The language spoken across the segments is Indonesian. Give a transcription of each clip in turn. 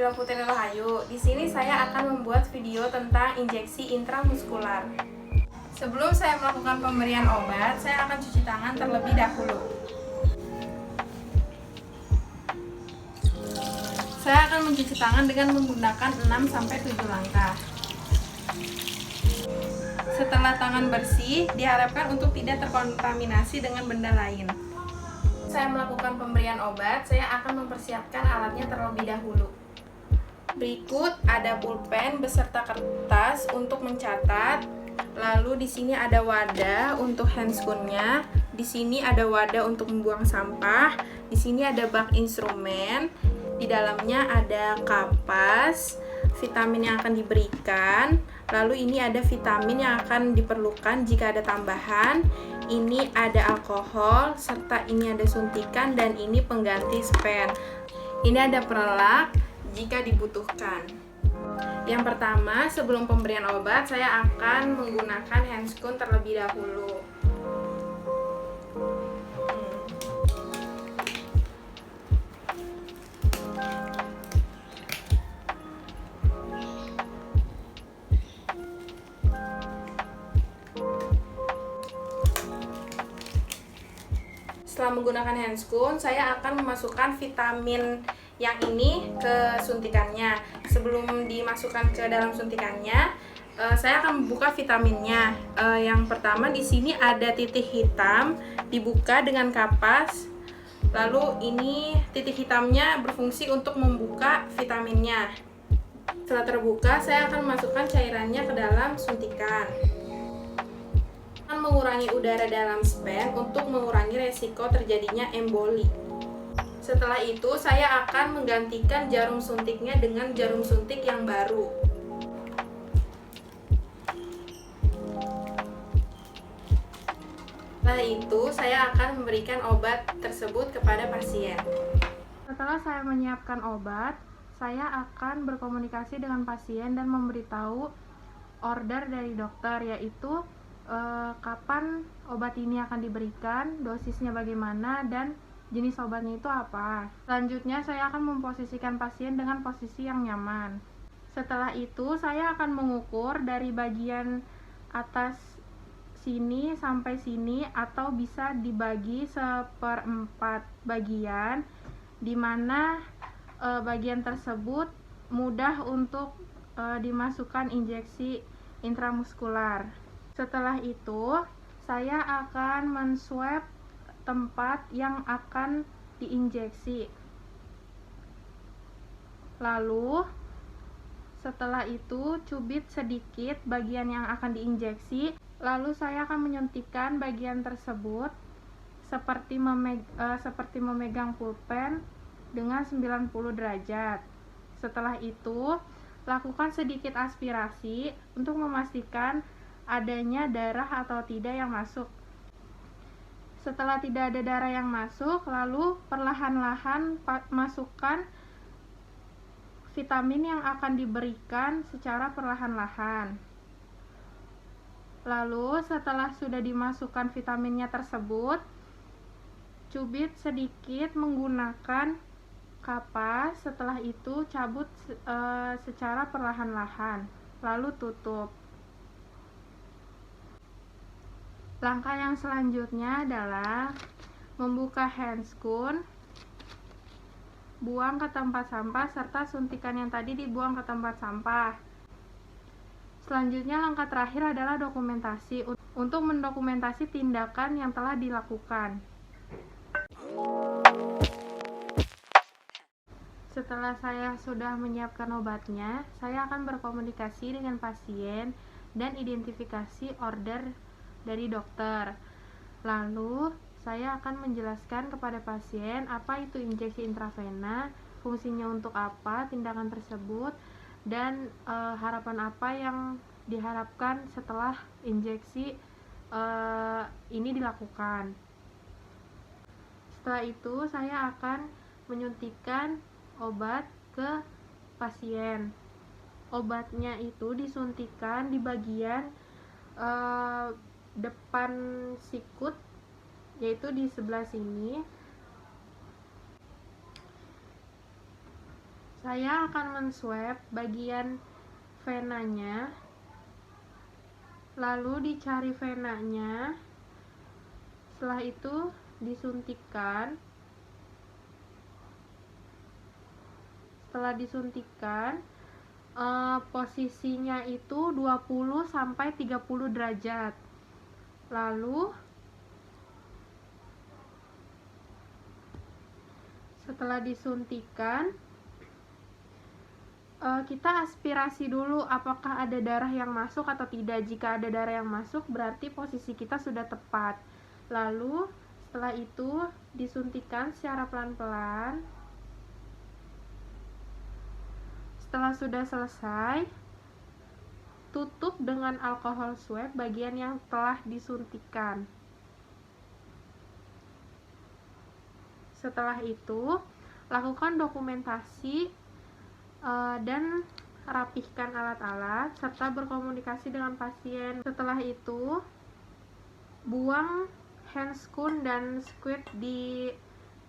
Nabila Putri Rahayu. Di sini saya akan membuat video tentang injeksi intramuskular. Sebelum saya melakukan pemberian obat, saya akan cuci tangan terlebih dahulu. Saya akan mencuci tangan dengan menggunakan 6-7 langkah. Setelah tangan bersih, diharapkan untuk tidak terkontaminasi dengan benda lain. Saya melakukan pemberian obat, saya akan mempersiapkan alatnya terlebih dahulu. Berikut ada pulpen beserta kertas untuk mencatat. Lalu di sini ada wadah untuk handscoon-nya. Di sini ada wadah untuk membuang sampah. Di sini ada bak instrumen. Di dalamnya ada kapas, vitamin yang akan diberikan. Lalu ini ada vitamin yang akan diperlukan jika ada tambahan. Ini ada alkohol, serta ini ada suntikan, dan ini pengganti spen. Ini ada perelak jika dibutuhkan. Yang pertama, sebelum pemberian obat, saya akan menggunakan handscoon terlebih dahulu. Setelah menggunakan handscoon, saya akan memasukkan vitamin yang ini ke suntikannya. Sebelum dimasukkan ke dalam suntikannya, saya akan membuka vitaminnya. Yang pertama di sini ada titik hitam, dibuka dengan kapas. Lalu ini titik hitamnya berfungsi untuk membuka vitaminnya. Setelah terbuka, saya akan memasukkan cairannya ke dalam suntikan. Mengurangi udara dalam spen untuk mengurangi resiko terjadinya emboli. Setelah itu, saya akan menggantikan jarum suntiknya dengan jarum suntik yang baru. Setelah itu, saya akan memberikan obat tersebut kepada pasien. Setelah saya menyiapkan obat, saya akan berkomunikasi dengan pasien dan memberitahu order dari dokter, yaitu kapan obat ini akan diberikan, dosisnya bagaimana, dan jenis obatnya itu apa. Selanjutnya saya akan memposisikan pasien dengan posisi yang nyaman. Setelah itu saya akan mengukur dari bagian atas sini sampai sini, atau bisa dibagi 1/4 bagian, dimana bagian tersebut mudah untuk dimasukkan injeksi intramuskular. Setelah itu, saya akan menswab tempat yang akan diinjeksi. Lalu, setelah itu, cubit sedikit bagian yang akan diinjeksi. Lalu, saya akan menyuntikkan bagian tersebut seperti memegang pulpen dengan 90 derajat. Setelah itu, lakukan sedikit aspirasi untuk memastikan adanya darah atau tidak yang masuk. Setelah tidak ada darah yang masuk, lalu perlahan-lahan masukkan vitamin yang akan diberikan secara perlahan-lahan. Lalu setelah sudah dimasukkan vitaminnya tersebut, cubit sedikit menggunakan kapas. Setelah itu cabut secara perlahan-lahan, lalu tutup. Langkah yang selanjutnya adalah membuka handscoon, buang ke tempat sampah, serta suntikan yang tadi dibuang ke tempat sampah. Selanjutnya langkah terakhir adalah dokumentasi, untuk mendokumentasi tindakan yang telah dilakukan. Setelah saya sudah menyiapkan obatnya, saya akan berkomunikasi dengan pasien dan identifikasi order dari dokter. Lalu saya akan menjelaskan kepada pasien apa itu injeksi intravena, fungsinya untuk apa tindakan tersebut, dan harapan apa yang diharapkan setelah injeksi ini dilakukan. Setelah itu saya akan menyuntikkan obat ke pasien. Obatnya itu disuntikan di bagian depan sikut, yaitu di sebelah sini. Saya akan menswab bagian venanya, lalu dicari venanya, setelah itu disuntikkan. Setelah disuntikkan, posisinya itu 20-30 derajat. Lalu setelah disuntikan, kita aspirasi dulu apakah ada darah yang masuk atau tidak. Jika ada darah yang masuk, berarti posisi kita sudah tepat. Lalu setelah itu disuntikan secara pelan-pelan. Setelah sudah selesai, tutup dengan alkohol swab bagian yang telah disuntikan. Setelah itu, lakukan dokumentasi dan rapihkan alat-alat serta berkomunikasi dengan pasien. Setelah itu, buang handscoon dan squid di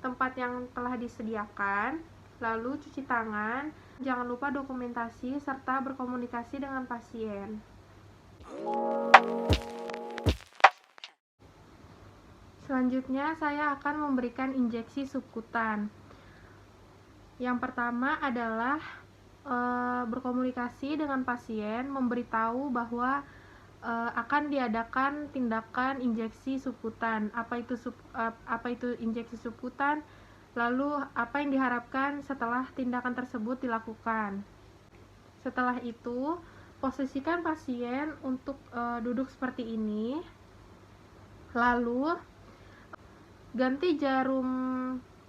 tempat yang telah disediakan, lalu cuci tangan. Jangan lupa dokumentasi serta berkomunikasi dengan pasien. Selanjutnya, saya akan memberikan injeksi subkutan. Yang pertama adalah berkomunikasi dengan pasien, memberitahu bahwa akan diadakan tindakan injeksi subkutan. Apa itu injeksi subkutan? Lalu apa yang diharapkan setelah tindakan tersebut dilakukan? Setelah itu, posisikan pasien untuk duduk seperti ini. Lalu ganti jarum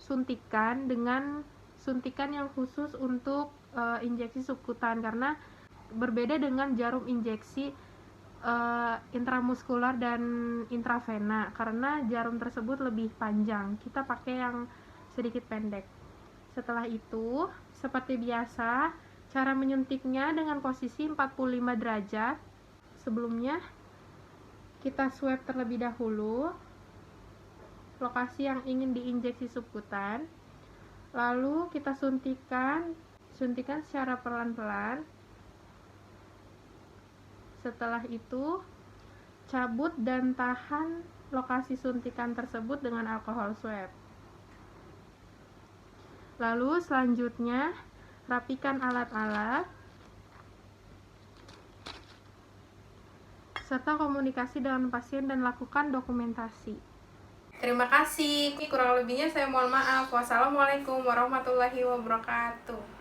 suntikan dengan suntikan yang khusus untuk injeksi subkutan, karena berbeda dengan jarum injeksi intramuskular dan intravena, karena jarum tersebut lebih panjang. Kita pakai yang sedikit pendek. Setelah itu, seperti biasa, cara menyuntiknya dengan posisi 45 derajat. Sebelumnya, kita swab terlebih dahulu lokasi yang ingin diinjeksi subkutan. Lalu kita suntikan secara pelan-pelan. Setelah itu, cabut dan tahan lokasi suntikan tersebut dengan alkohol swab. Lalu selanjutnya, rapikan alat-alat serta komunikasi dengan pasien dan lakukan dokumentasi. Terima kasih. Kurang lebihnya saya mohon maaf. Wassalamualaikum warahmatullahi wabarakatuh.